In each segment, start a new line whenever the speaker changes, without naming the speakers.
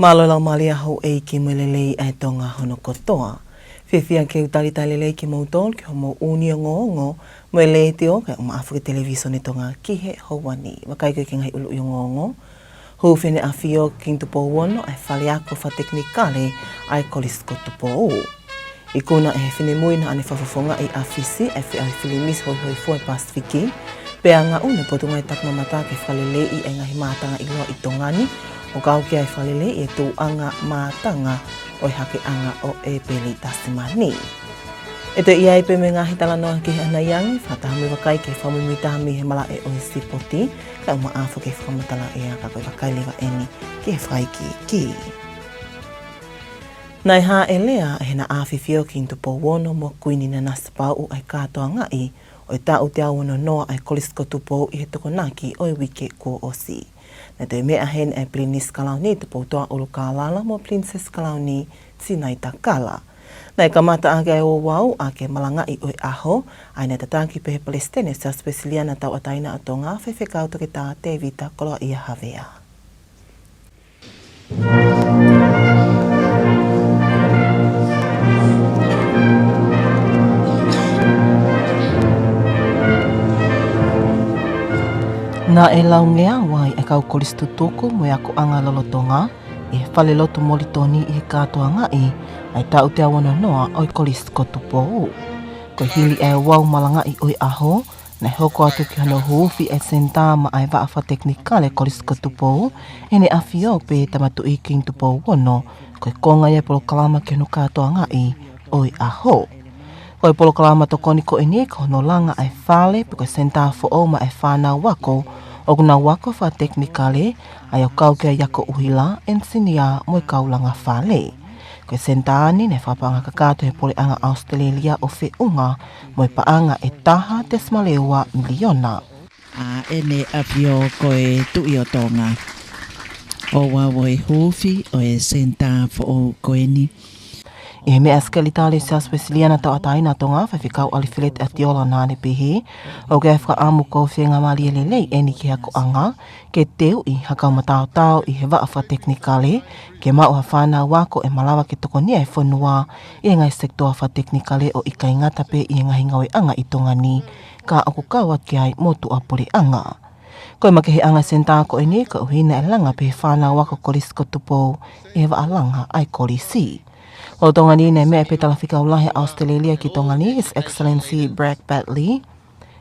Malola malia ho e ki mulelei ai tonga hono kotoa. Whiwhia ke utari talelei ki mautol ki homo uni o ngongo mo le te o kai uma Afrika television e tonga ki he hauani. Wakai koe ki ngai ulu i o ngongo. Hu whine a whio ki Tupou wono ai whale ako wha teknikale ai kolisko Tupou. I kuna e whine mui na ane whafafonga i a whisi ai whi ai whilimis hoi hoi fua i Pasifiki. Pea ngā une potunga i takna mata ke whalelei i e ngahi mātanga i loa i tongani. O kau ki ai whalele e tū anga mātanga o i hake anga o e peli tasimani. E te iai pe me ngahi tala noa ki ana yangi, whatahami wakai ke whamumitaami he mala e o i sipoti, ka uma awha ke whamatala e a kakoi wakai lewa eni ki he whai ki. Nai ha e lea e na awhiwhio ki Tupou wono mo kuini na nasipau ai katoa ngai, o i tau te awana noa ai kolisko Tupou i he tokonaki o i wike ko osi. Na te mea hen e Plinis Kalauni te poutoa ulu kālala mo Princess Kalauni sinai takala. Nei kamata ake o wau ake malangai oi aho, ai na tataki pehe Palestine sa spesiliana tau ataina atonga whewhekau toke tā te vita koloa ia havea. Nā e laungea wai e kau kolistu tōku mo e ako anga lolotonga, e whale lotu molitoni i he kātoa ngai, ai tau te awana noa oi kolisko Tupou. Ko hili e wau malangai oi aho, nei hoko atu ki hano huufi e sentā ma ai waafa teknikale kolisko Tupou, e ne awhio pe tamatu i ki Tupou wono, ko e konga ia polo kalama ki hano kātoa ngai oi aho. Ko e polo kalama tokoni ko e nie ko hono langa ai whale, pe ko sentā fo o ma e whānau wako, o kuna wako wha teknikale, ai o kau kia yako uhila, ensinia mo i kaulanga whale. Ko e sentaani ne whapanga kakato he pole anga Australia o whiunga, mo i paanga e taha te smaleua miliona.
Ene apio ko e tui o Tonga. O wawo e hufi o e sentā fo o koeni.
E mea skeli tale sa spesiliana tau ataina tonga whawhikau alifilet a tiola nāne pihi. O ke whaka amu ko whenga mali e lelei eni ki hako anga. Ke teu i hakau matao tau i he waafa teknikale. Ke mau ha whānau wako e malawa ke tokonia e whanua. I ngai sektoa wha teknikale o i kai ngatape i ngahi ngawe anga i tongani. Ka ako kawa ki ai motu apure anga. Koe makehe anga sentā ko e ni ka uhina e langa pe whānau wako kolisko Tupou. I he waalanga ai kolisi. O tongani nei mea petala whikau lahe Australia ki tongani, His Excellency Brad Batley.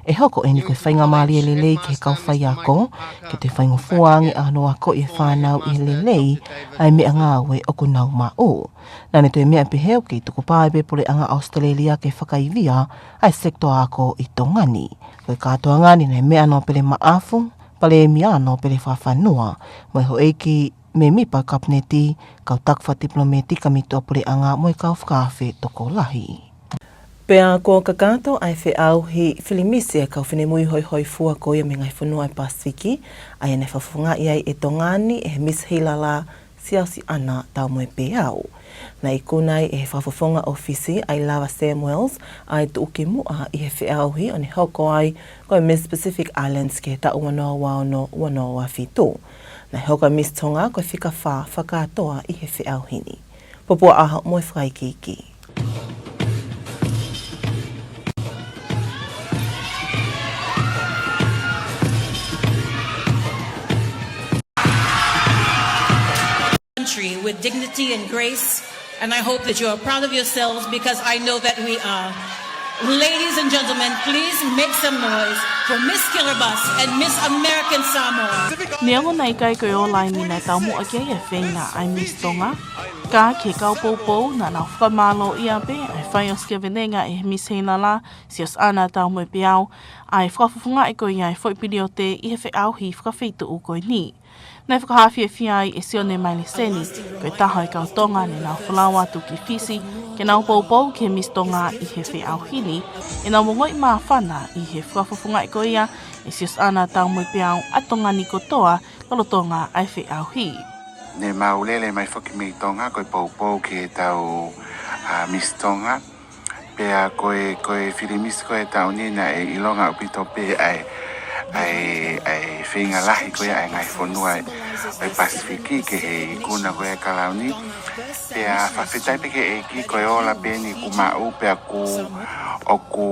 E hoko e ni koe whainga maali e lelei ki he kau whai ako, ki te whaingo fuangi ano ako i whanau i lelei, ai mea ngāwe o kunau mao. Nane toi mea peheo ki tuku pāe pole anga Australia ke whakaivia, ai sektoa ako i tongani. Koe kātoa ngani nei mea no pele maafu, pale e miano pele whawhanua, mai ho eiki me mipa kapneti, kau takwa diplometi ka mitu apure anga mo i kau whakawhi toko lahi. Pea ko kakato ai whi au hi whilimisi e kau whine mui hoi hoi fua ko ia me ngai whanua i Pasifiki, ai ane whawhunga iai e tongani e he mishilala siausi ana tau mo e pe au. Na i kunai e he whawhunga ofisi ai Lava Samuels ai tuuki mua i he whi au hi ane hoko ai ko e Miss Pacific Islands ki he tau wanoa waono wanoa whitu. Na hoka Miss Tonga koe whika wha whakatoa i he whiau hini. Popua aha mo e whaikiki.
Country with dignity and grace, and I hope that you are proud of yourselves because I know that we are. Ladies and gentlemen, please make some noise for Miss Kiribati and Miss American Samoa.
Niango nei kai koe o lai ni nei tau mua kia e whenga ai Miss Tonga. Ka ke kau poupou na nau whamalo ia pe ai whai o skia venenga e Miss Hinala sios ana tau mui piau ai whakafufunga e koe iai whaipiri o te i he whiau hi whakawhitu u koe ni. Nei whakahawhi e whiai e sione mai le seni, koe taha i kau tonga ne nau whalawa tu ki fisi, ke nau poupou ke Miss Tonga i he whi au hili, e nau mongoi maa whana i he whakafufunga e koe ia, e sios ana tau mui piau atonga ni kotoa, lolo tonga ai whi au hi.
Ne maulele mai whakimi tonga, koe poupou ke tau Miss Tonga, pea koe whirimis koe tau nina e ilonga upito pe ai ai whinga lahi koia ai ngai whanua ai Pasifiki ke he kuna koia kalauni. Pea whawhetai peke e ki koe ola peni ku mau pea ku o ku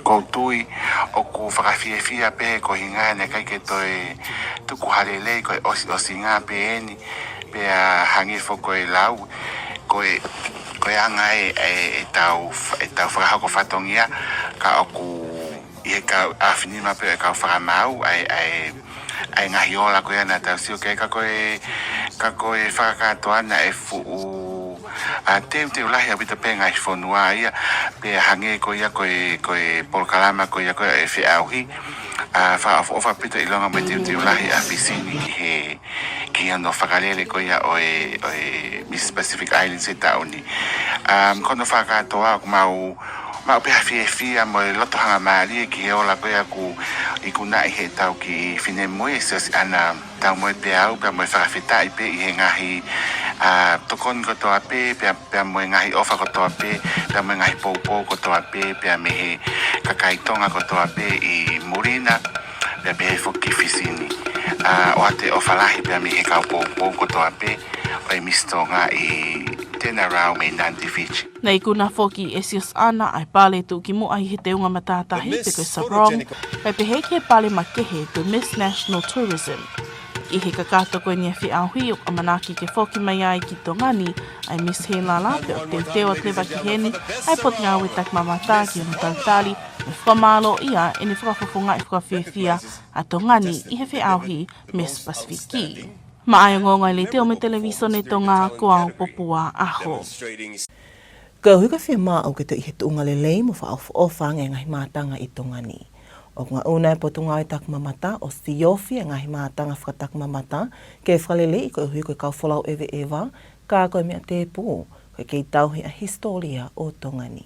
koutui o ku whakawhiawhia pe ko hinga ne kai ke toi tuku harelei koe osi ngā peni pea hangi fo koe lau koe anga e tau whakahako whatongia ka o ku i ka awhinima pe ka whakamau ai ngahi ola koe ana tau sio ke ka koe whakakatoa na e fuu te ulahi a bita penga i whanua ia pe hange ko ia koe polkalama ko ia koe e whi auhi ofa pita ilonga me te ulahi a pisini ki ano whakarele ko ia oe Miss Pacific Islands e tauni kono whakatoa mau pe hawhiawhia mo loto hanga maari ki he ola koe aku i kuna i he tau ki whine moe sos ana tau moe pe au pe moe whakawhitai pe i he ngahi tokon ko toa pe moe ngahi ofa ko toa pe moe ngahi poupou ko toa pe me he kakaitonga ko toa pe i Murina pe he whoki fisini o ate ofa lahi pe me he kau poupou ko toa pe o e mistonga i tena rau me Nandi Fiji.
Nei kuna foki e sios ana ai pale tu ki mo ai he te unga matatahi pe koe sarong, pe pehe ke pale makehe koe Miss National Tourism. I he kakato koe nia whi auhi o amanaki ke foki mai ai ki Tongani ai Miss Helala pe o te teo atlewa ki heni ai poti ngā wetak mamata ki ono tautali me whamalo ia e ni whakafofonga i whakawhiawhia a Tongani i he whi auhi Miss Pasifiki. Ma ai ngonga le teo me televiso ne Tonga ko au popua aho.
Ka huika whia maa au ke te i he tuunga le lei mo whaofa ngai ngahi mātanga i Tongani. O ngā una e potunga i tak mamata o Siofi e ngahi mātanga whakatak mamata ke whalele i koe hui koe kau wholau ewe ewa ka koe mea te pō koe kei tauhi a historia o Tongani.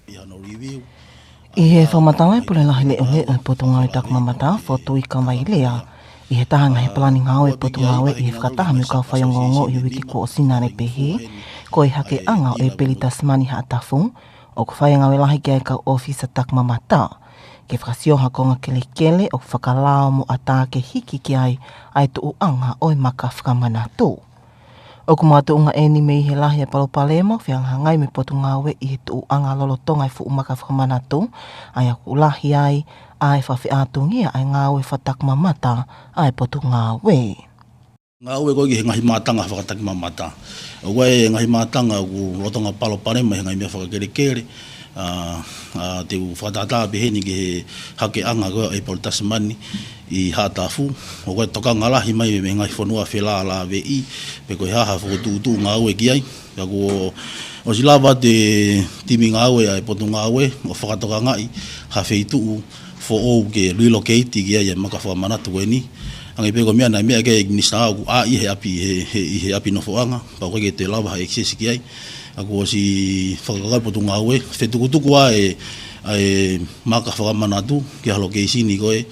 I he whamatanga e pule lahi le ue e potunga i tak mamata whotui ka mai lea. I he tahanga he palani ngāo e potunga ue i he whakataha me kau whaiongōngo i wiki ko o sinare pehe ko i hake anga o e peli Tasmani ha atafu o ku whaianga we lahi kia e kau ofisa tak mamata. Ke whakasioha ko ngā kele o whakalao mo ata ke hiki ki ai tu anga o e maka whakamanatu. O ku mātu unga eni me i he lahi e palopalemo, whianga ngai me potunga ue i he tu anga lolotonga i fu umaka whakamanatu, ai aku lahi ai whawhi atungia ai ngā ue whatak mamata ai potunga ue.
Ngā ue koe ki he ngahi mātanga whakataki mamata. Ua e ngahi mātanga ku lotonga palopalemo he ngai mea whakakerekere. Te whakatata beheni ki he hake anga koe e poli Tasmani i Hatafu. O koe toka ngalahi mai me ngai whanua whelā la vei pe koe haha whakatūtū ngā ue ki ai. O si lava te timi ngā ue ai potu ngā ue o whakatoka ngai ha wheituu fo o ke relocate ki ai e maka whakamanatu koe ni. Angai peko mea nai mea ke nisa au a i he api no foanga pa koe ke te lava ha excess ki ai. Ako o si whakakai potu ngā ue whetukutuku a e maka whakamanatu ki halo ke isini koe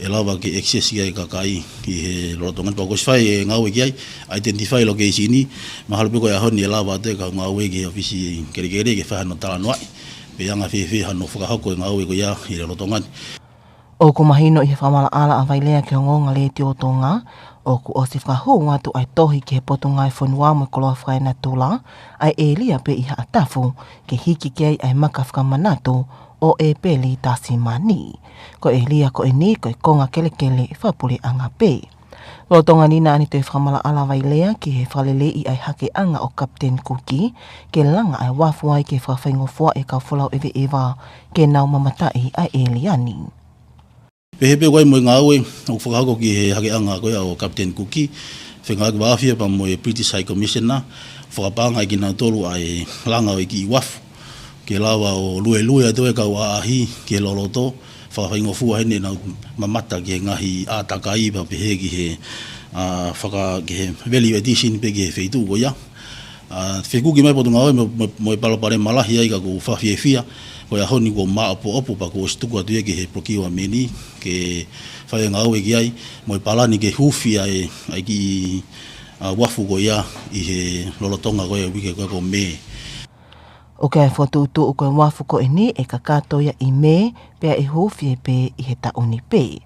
e lava ke excess ki ai kakai i he rotongan pa koe si whai e ngā ue ki ai identify lo ke isini ma halo peko e ahoni e lava te ka ngā ue ki ofisi kere ke whahano talanwai pe anga whi hano whakahako e ngā ue ko ia i le rotongan.
O ku mahino i he whamala ala a wailea ki hongonga le te o Tonga, o ku o si whakahu ngatu ai tohi ki he potunga e whanua mo koloa whae na tula, ai e lia pe i haatafu ke hiki ki ai maka whakamanatu o e peli Tasimani. Ko e lia ko e ni ko e konga kelekele whapule anga pe. Lo Tonga nina ani te whamala ala wailea ki he whalele i ai hake anga o Captain Cookie, ke langa ai wafu ai ke whawhaingofua e kau wholau ewe ewa ke nau mamatai ai e liani.
Pehepe koe mo ngā ue, o whakahako ki he hake anga koe o Captain Cookie, whengaki wāwhia pa mo e British High Commissioner, whakapanga i ki nā tolu ai langa o i ki i wafu, ke lawa o lue atoe kau aahi ki he loloto, whakawhaingofua hene nā mamata ki he ngahi ātakai pa pehe ki he value addition pe ki he wheitu ko ia. Whekuki mai potu ngā ue mo e palapare malahi ai ka ko whawhiawhia, ko ia honi ko maa opo pa ko stuku atu ke he prokiwa meni ke whae ngā ue ki ai mo i palani ke hufi ai ki wafu ko ia i he lolotonga ko ia wike ko me.
O ke whatutu o koe wafuko e ni e kakato ia I me pea I hufi e pe I he tauni pe.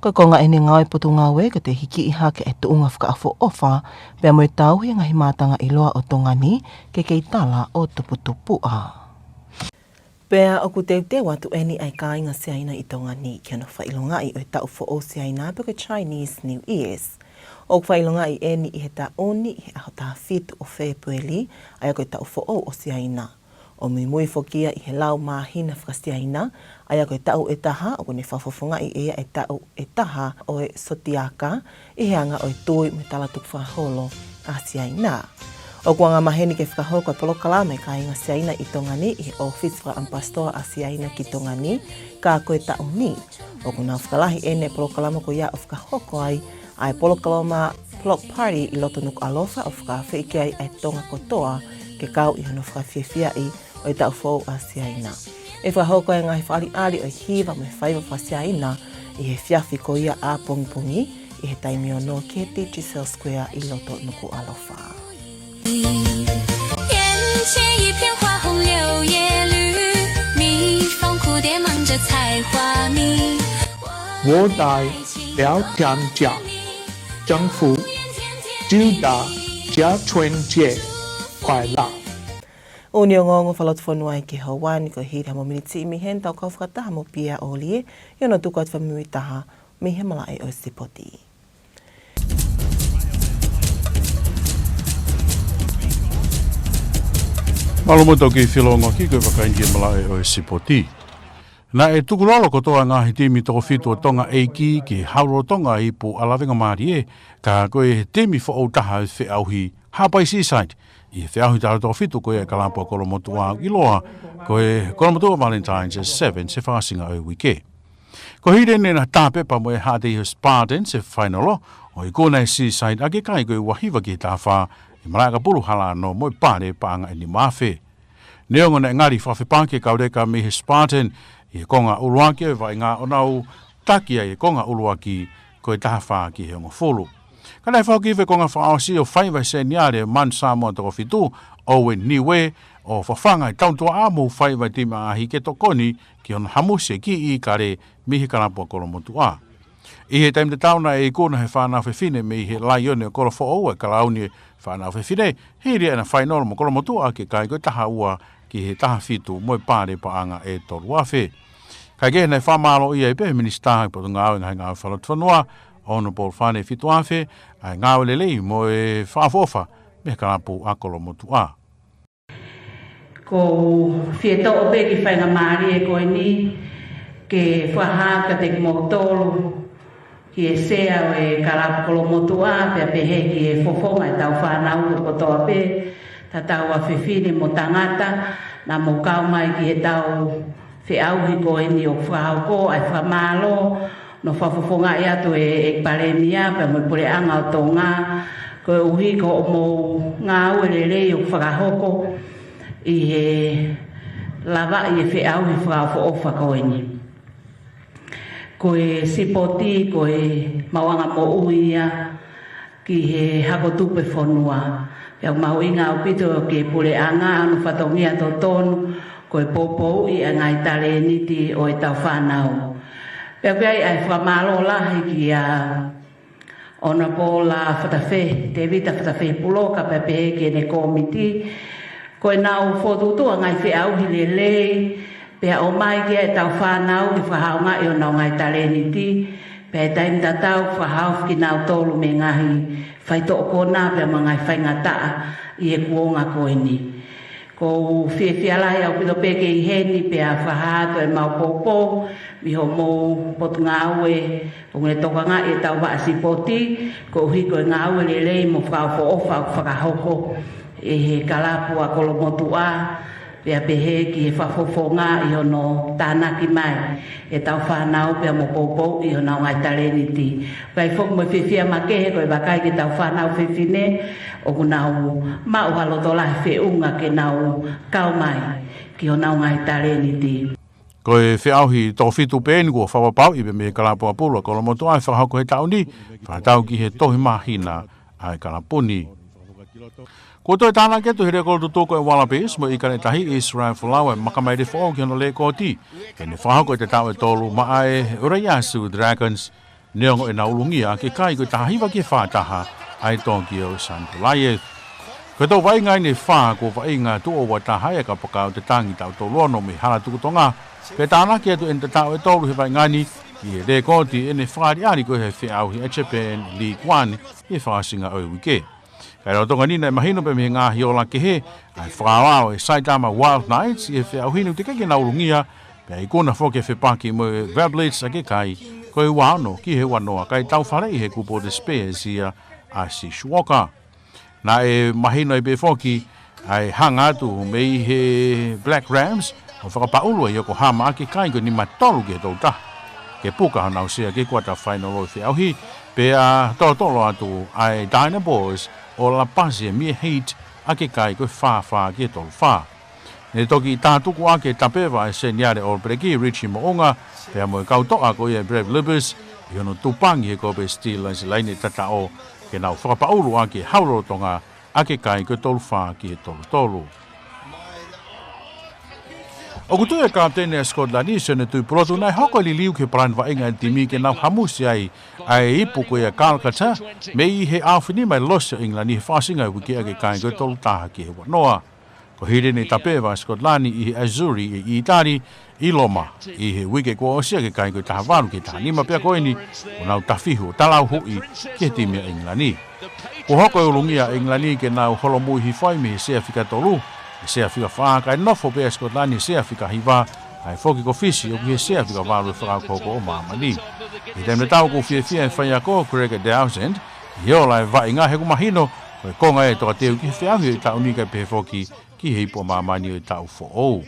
Koe konga ene ngau e putu ngawe ka te hiki I hake e tuunga whakaafo ofa pea moe tau hi ngahi mātanga I loa o Tongani ke keitala o Tuputupua. Pea o ku te watu eni ai kāinga se aina I Tongani ki ana whailongai o e tau fo o se aina pe Chinese New Year's. O whailongai eni I he tauni I he ahota fitu o February ai koe tau fo o se aina. O Moimoi fokia I he lau mahina whakasiaina, ai koe tau e taha, o kone whafofonga I ea e tau e taha o e sotiaka, I he anga o e tui me talatu whaholo a siaina. O kuanga maheni ke whakaholo koe polokalama e kāinga siaina I Tongani, I he office wha ampastoa a siaina ki Tongani, ka koe tau ni. O kuna whakalahi ene polokalama ko ia o whakahoko ai polokalama block party I loto Nuku'alofa o whakawhiki ai Tonga kotoa, ke kau I hono whakawhiawhia o e tau fōu a siaina. E whahoko e ngai whaali ali o I hiva me whaiva wha siaina I he whiawhi ko ia a pongipongi I he taimi o no Keti Giselle Square I loto Nuku'alofa.
眼前一片花红柳叶绿，蜜蜂蝴蝶忙着采花蜜。
我代表天家政府祝大家春节快乐。
O ni o ngongo whalotu whanua I ke Hawaii ko hiri hamo miniti mi hen tau kau whakataha mo pia o lie, I ono tuku at whamui taha mi he malai o Sipoti.
Malomo tau ki whilonga ki koe whakaingia malai o Sipoti. Nā e tukulolo kotoa ngāhi timi toko whitu o Tonga eiki ki hauro Tonga I po alawenga maari e, ka koe he timi wha o taha e whiauhi Hapai Seaside. I whiauhi tāra toko whitu koe e kalapua kolomotua I loa, koe kolomotua Valentine's 7 se whaasinga o wike. Ko hire nena tāpepa mo e hātei ho Spartan se whainolo, o I kōnei Seaside ake kai koe wahiwa ki tā wha, I maraka puru hala no mo I pāre paanga ni mawhe. Neongo na ngari whawhipāke kaureka me he Spartan, I konga uruaki e vai ngā onau takia I konga uruaki koe taha ki he ongo fulu. Kanai whauki ve konga whaosi o whaiwai se niare man Samoa toko fitu o e niwe o whawhanga I tauntua amu whaiwai tima ahi ke tokoni ki on hamuse ki I kare mihi kanapua kolomotu a. I he taim te tauna e kona he whanau whiwhine me I he laione o kolo whao e kalauni e whanau whiwhine, hiri ana whainoro mo kolomotu a ke kai koe taha ua ki he taha fitu moe pāre paanga e toru awhe. Kai ke nei whamalo I e pe minister I poto ngāwe ngai ngāwe whalot whanua, ono pol whane fitu awhe, ai ngāwe lelei mo e whaafofa me karapu a kolomotu a.
Ko whieto o pe ki whainga maari e koe ni, ke whahaka te mo tolu, ki e sea o e karapu kolomotu a, pe pehe ki e fofonga e tau whanau ko kotoa pe, ta tau a whiwhine mo tangata, na mo kaumai ki e tau whiauhi koe ni o whahauko, ai whamalo, no whafofonga e atu e paremia, pe mo pure anga o Tonga, ko e uhi ko o mo ngā uelelei o whakahoko, I he lava I e whiauhi whahauko o whakoe ni. Ko e Sipoti, ko e mawanga mo uia, ki he hako tupe whanua. Pea mau inga o pito ke pure anga, anu whatongia to tonu, ko e popo I a ngai tale niti o e tau whanau. Pea pea ai whamalo lahi ki a ona Paula whatawhe, te vita whatawhe puloka pea pehe ke ne komiti, ko e nau whotutua ngai whiauhi lelei, pea o mai kia e tau whanau ki whahaunga I o nau ngai tale niti, pea e taim tatau whahau ki nau tolu me ngahi whaito o kona pea mangai whaingataa I e kuonga koe ni. Ko whiawhialai au pito peke I heni pea whahato e mau popo, miho mou potu ngāue, o ngune toka ngā e tau wa Sipoti, ko hiko e ngāue lelei mo whakao ofa o whakahoko, e he kalapua kolomotu a, pea pehe ki he whafofonga I hono tānaki mai, e tau whanau pea mo popo I hono ngai taleniti. Kai whok mo whiwhia makehe koe wakai ki tau whanau whiwhine, o kunau mau halotola he whiunga ke nau kau mai ki hono ngai taleniti.
Ko e whiauhi tō whitu pēni kua whawapau I me kalapua pula kolomotu ai whahauko he tauni, whahatau ki he tohi mahina ai kalapuni. Ko toi tāna ke tu here ko tu ko e wala base mo ikane tahi Israel fulawa makamai de fo ke no le ko ti. Ke ne fa ko te tawe tolu ma ai Urayasu Dragons neongo e na ulungia ke kai ko tahi wa ke fa taha ai Tokyo Santulaye. Ko to vai ngai ne fa ko vai nga tu o wa taha e ka pakau te tangi tau to lono me hala tu tonga. Ke tāna ke tu en te tawe tolu he vai ngani i le ko ti ene fa di ani ko he fe au hi Japan League 1 e fa singa o wike. Kai rau tonga nina e mahino pe me ngā hiola ke he, ai whakawao e Saitama Wild Knights, i e whea uhinu te keke naurungia, pe ai kona whoke whepaki mo e Vablades a ke kai, ko e wano ki he wanoa, kai tau whare i he kupo de Spears ia a si Shuoka. Na e mahino e pe whoki, ai hanga atu me i he Black Rams, o whakapaulo e Yokohama a ke kai ko ni matolu ke tau ta. Ke puka hanau sea ke quarter final o whea uhi, pe a tolo atu ai Dyna Boys, o la pasi mi hate a ke kai ko fa ke tol fa. Ne toki tātuku a ke tapewa e seniare o breki Richie Moonga, pe a mo e kautoa ko e Brave Libers, i hono tupangi e ko be Steelers laine tata o ke nau whakapauru a ke haurotonga a ke kai ko tol fa ke tolu. O kutu e kaptene a Scotland ne tui protu nai hoko li liu ke pran wa inga timi ke nau hamusi ai ipu ko e Calcutta me i he awhini mai losa England i he whasinga wiki a ke kai ko tolu taha ke he wanoa. Ko hire ne tapewa Scotland i he Azuri i Itari i Loma i he wike ko osia ke kai ko taha waru ke taha nima pia koeni o nau tafihu talau hui ke timi a England. Ko hoko e ulungia England ke nau holomui hi whai me he sea whika tolu. Se afika fa ka no fo pe Scotland se afika hiva ai foki ko fisi o ki se afika va lo fra ko ko mama ni i dem tau ko fie fa ya ko kreke de ausent yo la va inga he ko mahino ko nga e to te ki fia hi ta unika pe foki ki he po mama ni ta fo o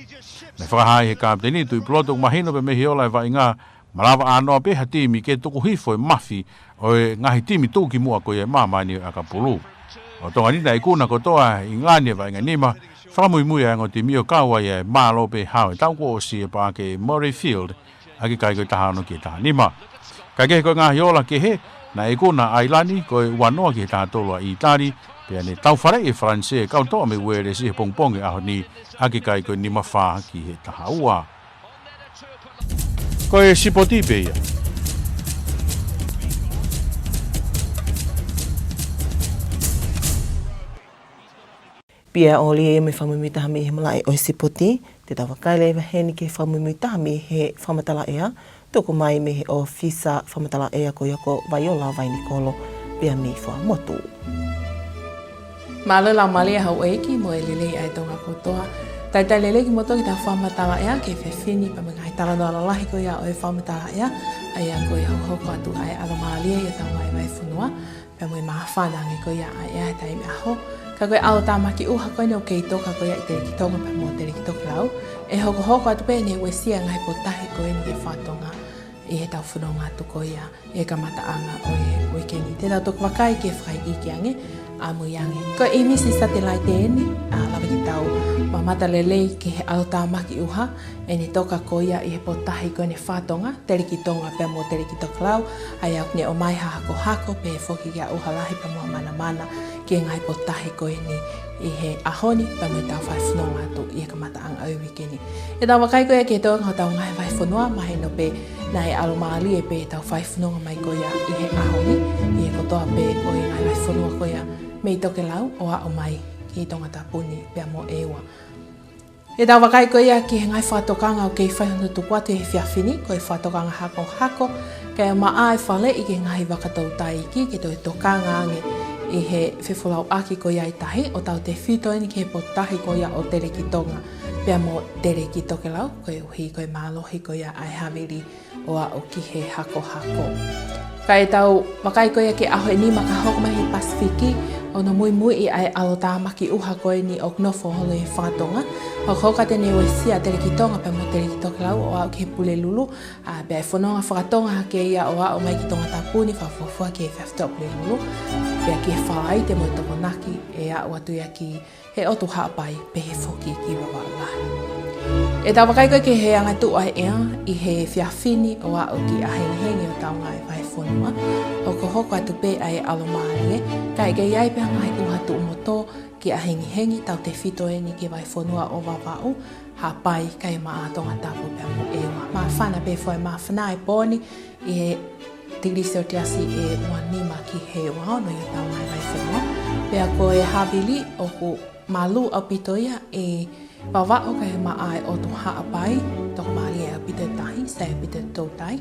me fra ha he ka ni tu ploto mahino pe me yo la va inga malava ano pe hati mi ke to ko hi fo mafi o nga hi timi tu ki mo ko e mama ni akapulu o to ani dai ku na ko to a ingani va inga ni ma Whamui ngo te mio kawa e mālo pe hau e tau ko o si e pā ke Murrayfield a ke kai koe tahano ke taha nima. Kai ke koe ngā hiola ke he, na e kona ailani koe wanoa ke taha tolua i Itari, pe ane tau whare e Franse e kau toa me were si he pongponge aho ni a ke kai koe nima wha ki he taha ua. Koe sipoti pe ia.
Pia oli e me whamumi taha me he malai o sipoti, te tawa kaile e heni ke whamumi taha me he whamatala ea, toko mai me he o fisa whamatala ea ko yako vaiola vai Nikolo, pia me wha motu.
Malela mali hau eiki mo e lele ai tonga kotoa. Tai lele ki moto ki ta whamatala ea ke whewhini pa me kai tala no alalahi ko ia o e whamatala ea, ai a ko i hau hoko atu ai alamalia i a tau mai vai whunua, pa mo i maha whanangi ko ia ai ea tai me aho. Ka koe ao tāmaki uha koe neo keito ka koe i tere ki tonga pa mo tere ki toki lau. E hoko atu pe ne ue sia ngai po tahi koe ni ke whatonga i he tau whunonga atu koe ia e ka mataanga o e wikeni. Te tau toku wakai ke whai i ki ange a mui ange. Koe i misi satellite eni a lawa ki tau mamata lelei ki he ao tāmaki uha e ne toka koe ia i he po tahi koe ne whatonga tere ki tonga pa mo tere ki toki lau. Ai au ne o mai hako pe whoki kia uha lahi pa mo mana ki ngai po tahi koe ni i he ahoni pa mo tau whai whanonga atu i ka mataanga au wikeni. E tau wakai koe ke toa ngau tau ngai whai whanua mahe no pe na e alomali e pe tau whai whanonga mai koe i he ahoni i he kotoa pe koe ngai whai whanua koe me i toke lau o a o mai ki Tongatapu ni pia mo ewa. E tau wakai koe ki he ngai whatokanga o kei whai hono tupu atu i he whiawhini koe whatokanga hako kei maa e whale i ke ngai wakatau taiki ke toi tokanga ange i he whewhulau aki ko ia i tahi o tau te whito ni ke he potahi ko ia o tere ki tonga. Pea mo tere ki toke lau, koe uhi koe mālohi ko ia ai hawiri o a o ki he hako. Ka e tau wakai ko ia ke aho e ni maka hoko mai hi Pasifiki o no Moimoi i ai alo tāmaki uha koe ni o knofo holo i whātonga. O hoka te newe sia tere ki tonga pe mo tere ki toke lau o a o ki he pule lulu. Pea e whanonga whakatonga hake ia o a o mai ki Tongatapu ni whawhawhua ki he whawhtoa pule lulu. Pea ki he whaai te mo i toko naki e a watu ia ki he otu haapai pe he whoki ki wawalahi. E tau wakai koe ke he anga tu ai ea i he whiawhini o a o ki a hengi o tau ngai vai whanua. O ko hoko atu pe ai alomārie, ka e ke iai pe ngai uha tu umoto ki a hengi tau te fito e ni ki vai whanua o wawau, ha pai kai maa Tongatapu pia mo ewa. Maa whana pe whai maa whana e pōni i he tirisi o te asi e wanima ki he wao no i tau mai vai whanua. Pea ko e habili o ku malu au pito ia e wawao kai maa e o tu haa pai, toko maali e au pito tahi, sa e pito tau tai.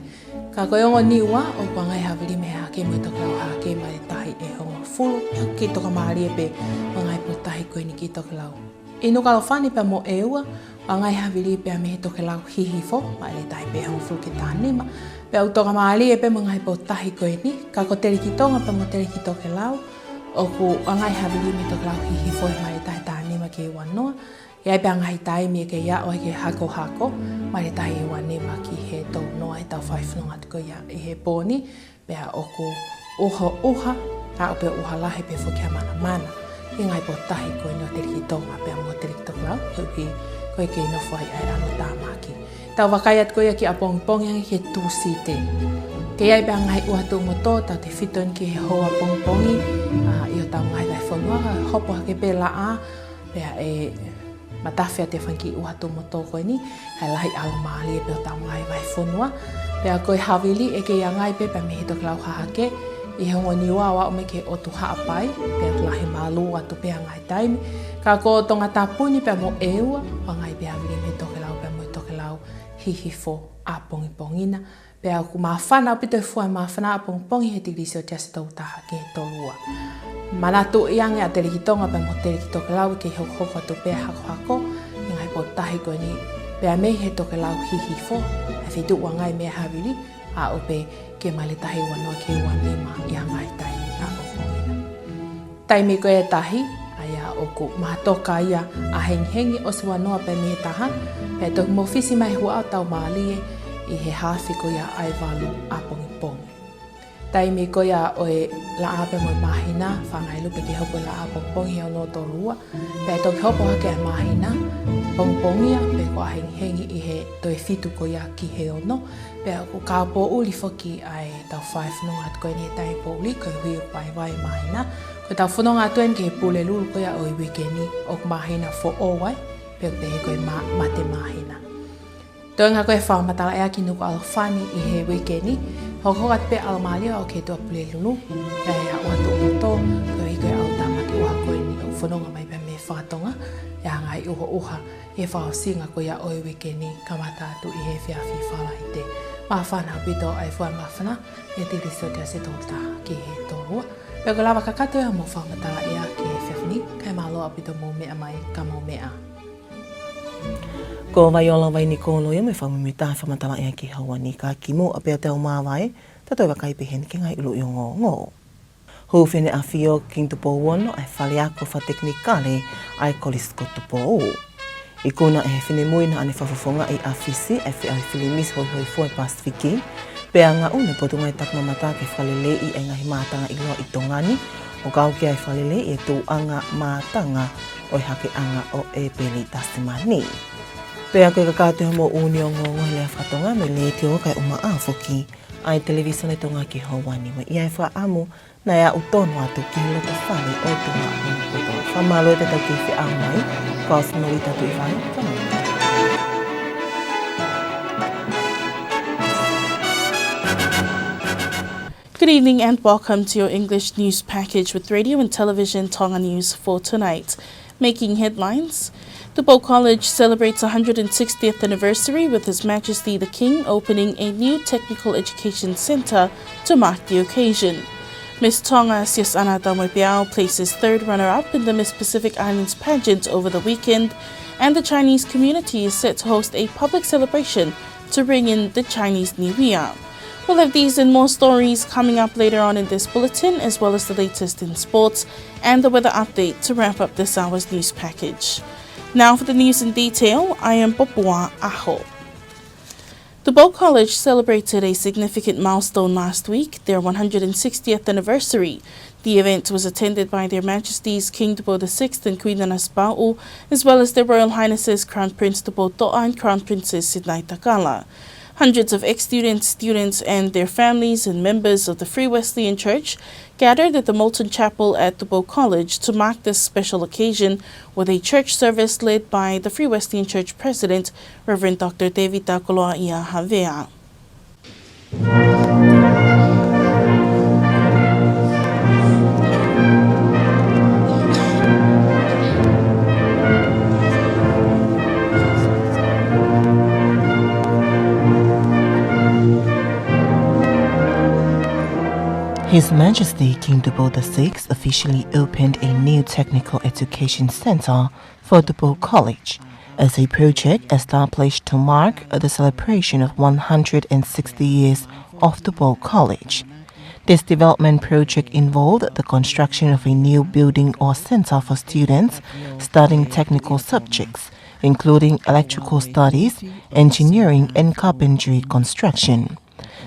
Ka koe ongo niwa o kwa ngai habili me hake mo i toko lau hake mai tahi e hongo fulu, ki toko maali e pe ngai po tahi koe ni ki toko lau. I Nuku'alofa ni pe mo eua, wa ngai havili pe me toke lau hihifo, mai le tai pe hongo fulu ki tānima. Pe au toka maali e pe mo ngai po tahi koe ni, ka ko teri ki tonga pe mo teri ki toke lau, o ku wa ngai havili me toke lau hihifo e mai le tai tānima ke wanoa, ia pe ngai tai me ke ia o ke hako, mai le tai e wanima ki he tau noa e tau whaifunga tuko ia e he pōni, pe a o ku uha, a o pe uha lahe pe fukia mana. I ngai po tahi koe no te riki tonga, pia mo te riki tonga, koe ke ino whai ai rano tāmaki. Tau wakai at koe ki a pongpong yang he tūsite. Ke ai pia ngai ua tū moto, tau te fiton ki he hoa pongpongi, i o tau ngai vai whanua, hopo hake pe la a, pia e matawhia te whanki ua tū moto koe ni, hai lahi alomali e pe o tau ngai vai whanua, pia koe havili e ke ia ngai pe, pia me he toke lau hahake, I hongo niwa wa o me ke o tu haapai, pia lahi malu atu pia ngai taimi. Ka ko Tongatapu ni pia mo eua, wa ngai pia vili me toke lau, pia mo toke lau hihifo a pongipongina. Pia ku mawhana, pito e fuai mawhana a pongipongi he tirisi o tiasi tau taha ke tolua. Manatu iange a te rikitonga, pia mo te rikitoke lau ke hoko atu pia hako, i ngai po tahi koe ni, pia me he toke lau hihifo, e whitu wa ngai mea havili, a ope ke male tahi wanoa ke wanima i a ngai taimi a opongina. Taimi koe e tahi, aia oku mahatoka ia a hengi o se wanoa pe me taha, pe toki mo fisi mai hua au tau maalie I he hawhi ko ia ai walu a pongipongi. Taimi ko ia o e la ape mo mahina, whangai lupe ki hopo la a pongipongi heo no tolua, pe toki hopo hake a mahina, pongipongia, pe ko a hengi I he toi fitu ko ia ki heo no, pe ko ka po uli foki ai tau whaifunonga at koe ni e tai po uli, koe hui o pai vai mahina, koe tau funonga atuen ke pule lulu ko ia o I wikeni o mahina fo owai, pe koe mate mahina. Toi ngā koe whaumatala ea ki Nuku'alofa ni I he wikeni, hokokat pe alamalia o ke tua pule lulu, pe ea watu oto, koe koe au tamaki uha koe ni o funonga mai pe me whātonga, ea ngai uha, he whausinga ko ia o I wikeni kamata atu I he whiawhi whala I te mawhana pito ai fuai mawhana e te riso te ase tōta ki he tōrua. Pea ko lawa kakato ea mo whaumatala ea ki he whiawhini, kai māloa pito mō mea mai ka mō mea.
Ko vai ola vai ni kōlo ia me whamimi tahi whamatala ea ki haua ni ka kimo a pia teo māwai, tatoi wakai peheni ki ngai ulu I ngō. Hūwhene a whio King Tupou wono ai whale ako wha teknikale ai kolisko Tupou. I kuna e whine muina ane whafafonga I a whisi ai whili mis hoi fwoi Pasifiki, pea ngā une potunga I takma mata ke whalele I e ngahi mātanga I loa I tongani, o kau ki ai whalele I e tū anga mātanga o hake anga o e peli tasimani. Pea koe kakātua mo uni o ngongo he lea whatonga me le te o kai uma āwhoki ai televisione tonga ki hauani me iai wha amu na ea utono atu ki he lota whare o tunga o koto. Whamalo te tau ki whi au mai, kaos nori tatu I whai, kamau.
Good evening and welcome to your English news package with radio and television Tonga News for tonight. Making headlines, Tupou College celebrates 160th anniversary with His Majesty the King opening a new technical education centre to mark the occasion. Miss Tonga Siasana Tamoipiao places third runner-up in the Miss Pacific Islands pageant over the weekend, and the Chinese community is set to host a public celebration to bring in the Chinese New Year. We'll have these and more stories coming up later on in this bulletin, as well as the latest in sports and the weather update to wrap up this hour's news package. Now for the news in detail, I am Popua Aho. Tupou College celebrated a significant milestone last week, their 160th anniversary. The event was attended by Their Majesties King Tupou VI and Queen Anaspa'u, as well as Their Royal Highnesses Crown Prince Tupou To'a and Crown Princess Sidney Takala. Hundreds of ex-students, students and their families and members of the Free Wesleyan Church gathered at the Molten Chapel at Tupou College to mark this special occasion with a church service led by the Free Wesleyan Church President, Reverend Dr. David Takoloa Ia Havea.
His Majesty King Tupou VI officially opened a new technical education center for Tupou College as a project established to mark the celebration of 160 years of Tupou College. This development project involved the construction of a new building or center for students studying technical subjects, including electrical studies, engineering and carpentry construction.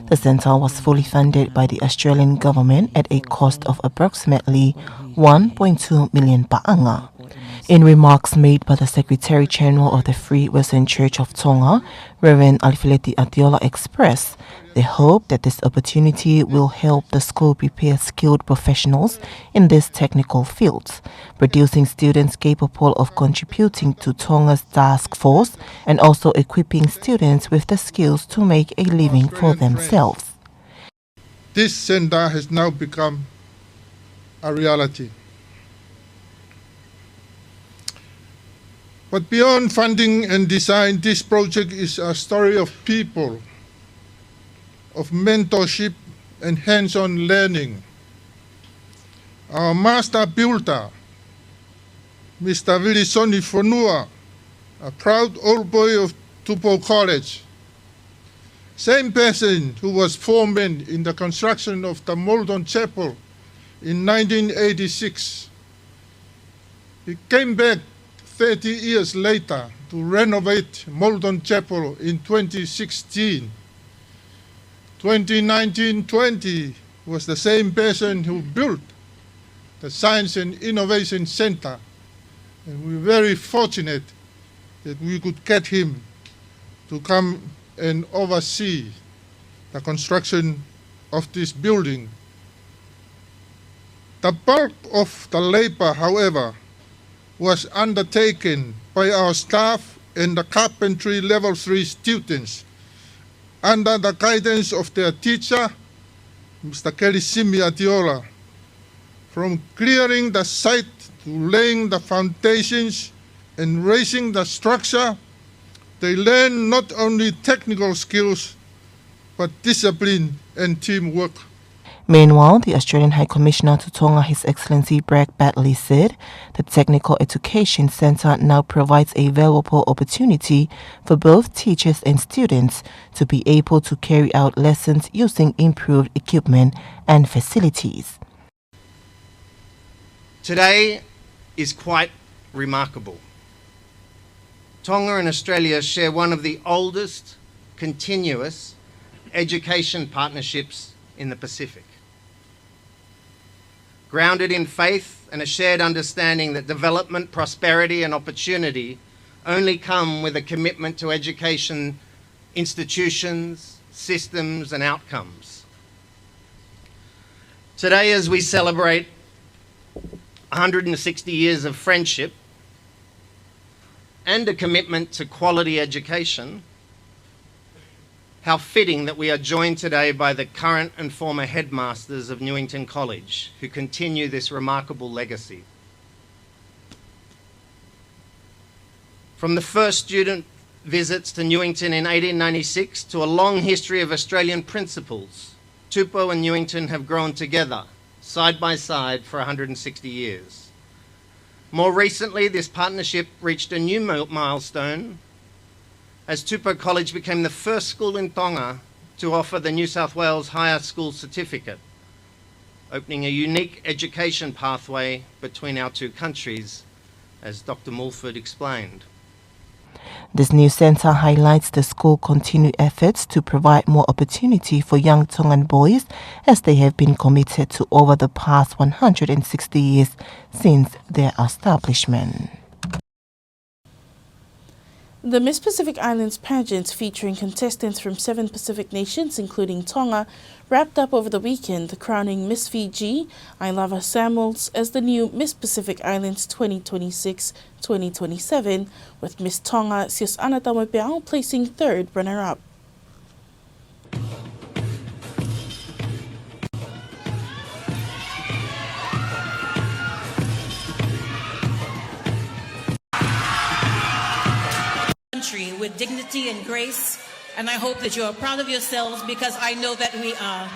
The centre was fully funded by the Australian government at a cost of approximately 1.2 million pa'anga. In remarks made by the Secretary General of the Free Wesleyan Church of Tonga, Reverend Alifileti Atiola expressed the hope that this opportunity will help the school prepare skilled professionals in these technical fields, producing students capable of contributing to Tonga's task force and also equipping students with the skills to make a living for themselves.
This centre has now become a reality. But beyond funding and design, this project is a story of people, of mentorship and hands-on learning. Our master builder, Mr. Vilisoni Fonua, a proud old boy of Tupou College, same person who was foreman in the construction of the Molten Chapel in 1986. He came back 30 years later to renovate Molten Chapel in 2016. 2019-20 was the same person who built the Science and Innovation Center, and we're very fortunate that we could get him to come and oversee the construction of this building. The bulk of the labor, however, was undertaken by our staff and the carpentry level 3 students under the guidance of their teacher, Mr. Kelly Simi Atiola. From clearing the site to laying the foundations and raising the structure, they learn not only technical skills, but discipline and teamwork.
Meanwhile, the Australian High Commissioner to Tonga, His Excellency Bragg Batley, said the Technical Education Centre now provides a valuable opportunity for both teachers and students to be able to carry out lessons using improved equipment and facilities.
Today is quite remarkable. Tonga and Australia share one of the oldest continuous education partnerships in the Pacific. Grounded in faith and a shared understanding that development, prosperity and opportunity only come with a commitment to education, institutions, systems and outcomes. Today, as we celebrate 160 years of friendship and a commitment to quality education, how fitting that we are joined today by the current and former headmasters of Newington College who continue this remarkable legacy. From the first student visits to Newington in 1896 to a long history of Australian principles, Tupou and Newington have grown together, side by side, for 160 years. More recently, this partnership reached a new milestone as Tupou College became the first school in Tonga to offer the New South Wales Higher School Certificate, opening a unique education pathway between our two countries, as Dr. Mulford explained.
This new centre highlights the school's continued efforts to provide more opportunity for young Tongan boys as they have been committed to over the past 160 years since their establishment.
The Miss Pacific Islands pageant, featuring contestants from 7 Pacific nations, including Tonga, wrapped up over the weekend, crowning Miss Fiji, Ilava Samuels, as the new Miss Pacific Islands 2026-2027, with Miss Tonga, Nuku'alofa, placing 3rd runner-up.
With dignity and grace, and I hope that you are proud of yourselves, because I know that we are.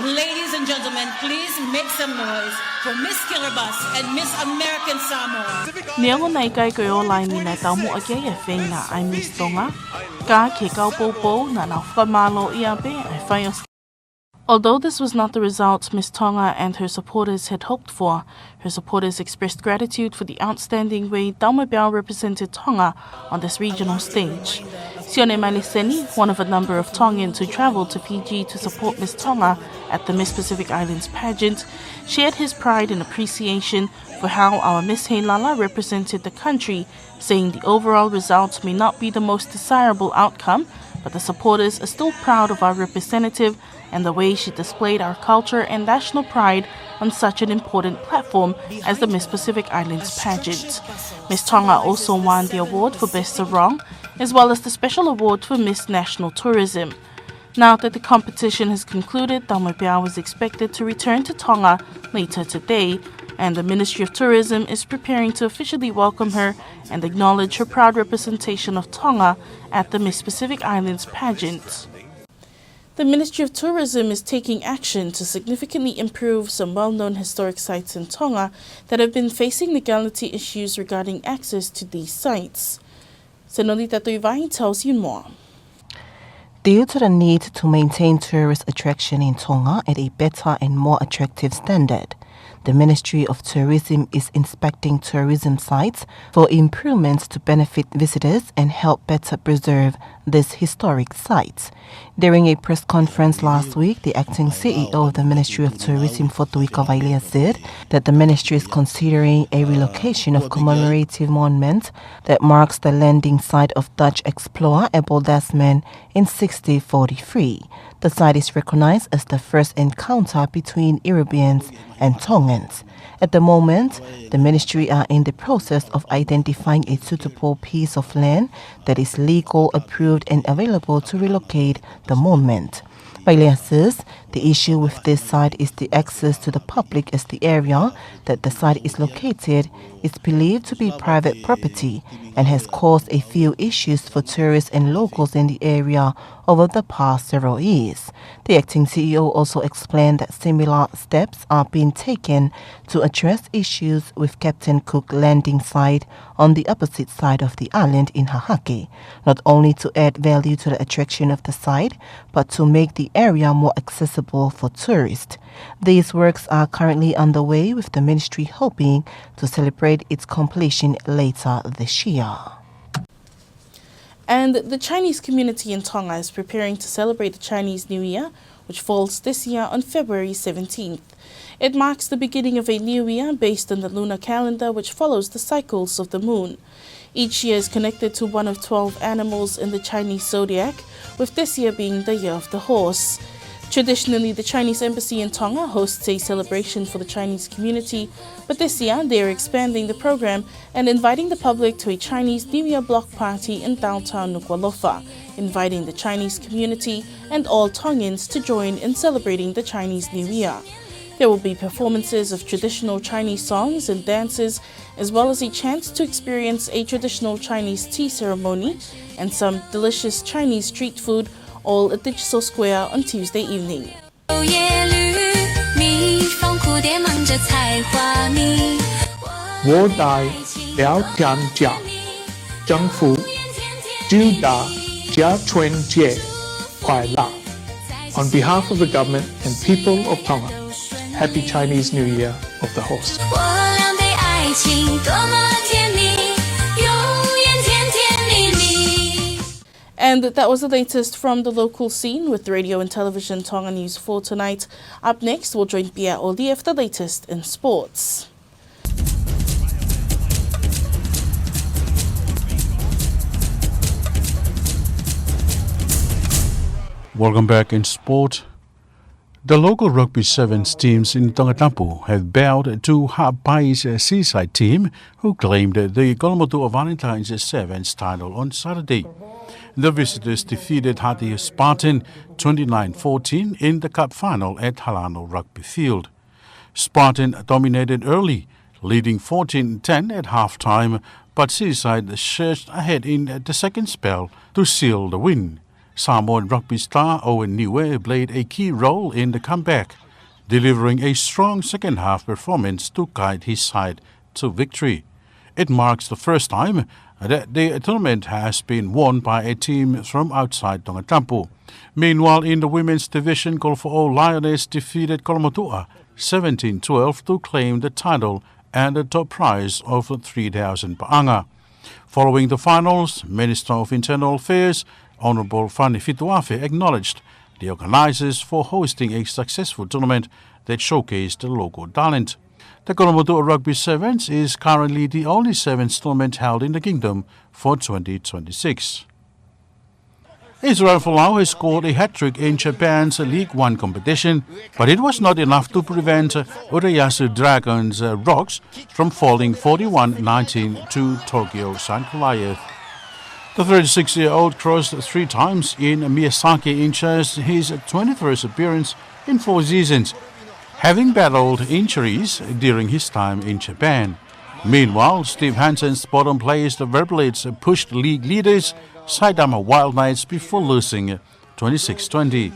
Ladies and gentlemen, please make some noise for Miss Kiribati and Miss American Samoa.
Niango nai kai koe o lai ni nai tau mo ake e whenga ai Miss Tonga. Ka ke kau poupou na nau whamalo ia pe ai whai o. Although this was not the result Miss Tonga and her supporters had hoped for, her supporters expressed gratitude for the outstanding way Taumabiao represented Tonga on this regional stage. Sione Maliseni, one of a number of Tongans who travelled to Fiji to support Miss Tonga at the Miss Pacific Islands pageant, shared his pride and appreciation for how our Miss Heilala represented the country, saying the overall result may not be the most desirable outcome, but the supporters are still proud of our representative and the way she displayed our culture and national pride on such an important platform as the Miss Pacific Islands pageant. Miss Tonga also won the award for Best Sarong, as well as the special award for Miss National Tourism. Now that the competition has concluded, Taumabiao is expected to return to Tonga later today, and the Ministry of Tourism is preparing to officially welcome her and acknowledge her proud representation of Tonga at the Miss Pacific Islands pageant. The Ministry of Tourism is taking action to significantly improve some well-known historic sites in Tonga that have been facing legality issues regarding access to these sites. Senolita Tuivai tells you more.
Due to the need to maintain tourist attraction in Tonga at a better and more attractive standard, the Ministry of Tourism is inspecting tourism sites for improvements to benefit visitors and help better preserve these historic sites. During a press conference last week, the acting CEO of the Ministry of Tourism, Fotuika Vailia, said that the ministry is considering a relocation of commemorative monument that marks the landing site of Dutch explorer Abel Tasman in 1643. The site is recognized as the first encounter between Europeans and Tongans. At the moment, the ministry are in the process of identifying a suitable piece of land that is legal, approved and available to relocate the monument. Bailia says the issue with this site is the access to the public, as the area that the site is located is believed to be private property and has caused a few issues for tourists and locals in the area over the past several years. The acting CEO also explained that similar steps are being taken to address issues with Captain Cook landing site on the opposite side of the island in Hahake, not only to add value to the attraction of the site, but to make the area more accessible for tourists. These works are currently underway, with the ministry hoping to celebrate its completion later this year.
And the Chinese community in Tonga is preparing to celebrate the Chinese New Year, which falls this year on February 17th. It marks the beginning of a new year based on the lunar calendar, which follows the cycles of the moon. Each year is connected to one of 12 animals in the Chinese zodiac, with this year being the year of the horse. Traditionally, the Chinese embassy in Tonga hosts a celebration for the Chinese community, but this year they are expanding the program and inviting the public to a Chinese New Year block party in downtown Nuku'alofa, inviting the Chinese community and all Tongans to join in celebrating the Chinese New Year. There will be performances of traditional Chinese songs and dances, as well as a chance to experience a traditional Chinese tea ceremony and some delicious Chinese street food, all at Digital Square on Tuesday evening.
我代表天家政府祝大家春节快乐. On behalf of the government and people of Tonga, Happy Chinese New Year of the Horse.
And that was the latest from the local scene with Radio and Television Tonga News for tonight. Up next, we'll join Pia Oli for the latest in sports.
Welcome back in sport. The local rugby sevens teams in Tongatapu have bowed to Ha'apai's seaside team, who claimed the Kolomotua Valentine's Sevens title on Saturday. The visitors defeated Hati Spartan 29-14 in the cup final at Halano Rugby Field. Spartan dominated early, leading 14-10 at halftime, but Seaside surged ahead in the second spell to seal the win. Samoan rugby star Owen Niue played a key role in the comeback, delivering a strong second-half performance to guide his side to victory. It marks the first time that the tournament has been won by a team from outside Tongatapu. Meanwhile, in the women's division, Golfo Lioness defeated Kolomotua 17-12 to claim the title and the top prize of 3,000 pa'anga. Following the finals, Minister of Internal Affairs Honourable Fani Fituafe acknowledged the organisers for hosting a successful tournament that showcased the local talent. The Kolomotua Rugby Sevens is currently the only sevens tournament held in the kingdom for 2026. Israel Folau has scored a hat-trick in Japan's League One competition, but it was not enough to prevent Urayasu Dragons Rocks from falling 41-19 to Tokyo St. Goliath. The 36-year-old crossed 3 times in Miyazaki in just his 21st appearance in 4 seasons, having battled injuries during his time in Japan. Meanwhile, Steve Hansen's bottom-placed Verblitz pushed league leaders Saitama Wild Knights before losing 26-20.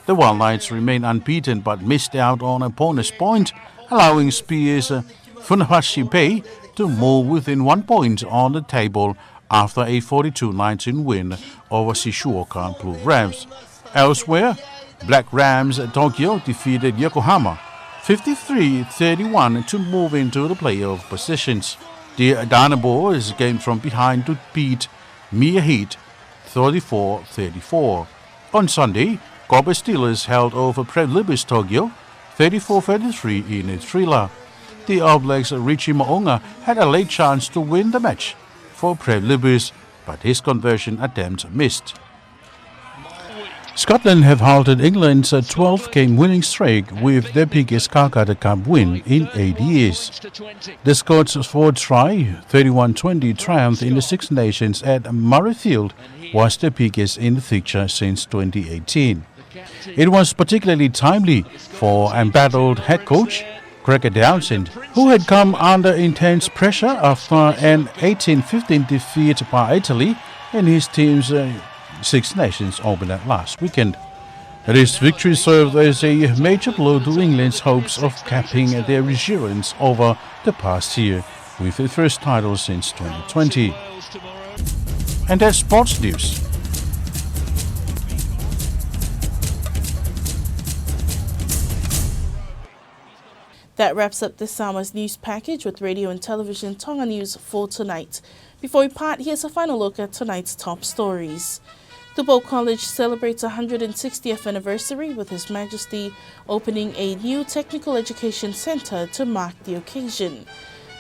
The Wild Knights remain unbeaten but missed out on a bonus point, allowing Spears Funabashi Bay to move within 1 point on the table after a 42-19 win over Shizuoka Blue Rams. Elsewhere, Black Rams Tokyo defeated Yokohama 53-31 to move into the playoff positions. The Dynaboys came from behind to beat Mia Heat 34-34. On Sunday, Kobe Steelers held over Prevlibis Tokyo 34-33 in a thriller. The All Blacks' Richie Mo'onga had a late chance to win the match for Prevlibis, but his conversion attempt missed. Scotland have halted England's 12-game winning streak with their biggest Calcutta Cup win in 8 years. The Scots' 4-try, 31-20 triumph in the Six Nations at Murrayfield was the biggest in the fixture since 2018. It was particularly timely for embattled head coach Gregor Townsend, who had come under intense pressure after an 18-15 defeat by Italy in his team's Six Nations opener last weekend. This victory served as a major blow to England's hopes of capping their resurgence over the past year with their first title since 2020. And that's sports news.
That wraps up this summer's news package with radio and television Tonga News for tonight. Before we part, here's a final look at tonight's top stories. Tupou College celebrates 160th anniversary with His Majesty opening a new technical education centre to mark the occasion.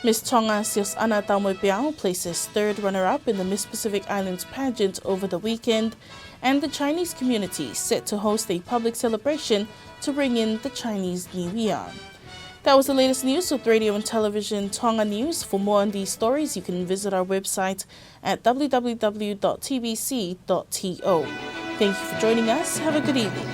Miss Tonga Sios Ana Taumoepeao places 3rd runner-up in the Miss Pacific Islands pageant over the weekend, and the Chinese community set to host a public celebration to bring in the Chinese New Year. That was the latest news with radio and television Tonga News. For more on these stories, you can visit our website at www.tbc.to. Thank you for joining us. Have a good evening.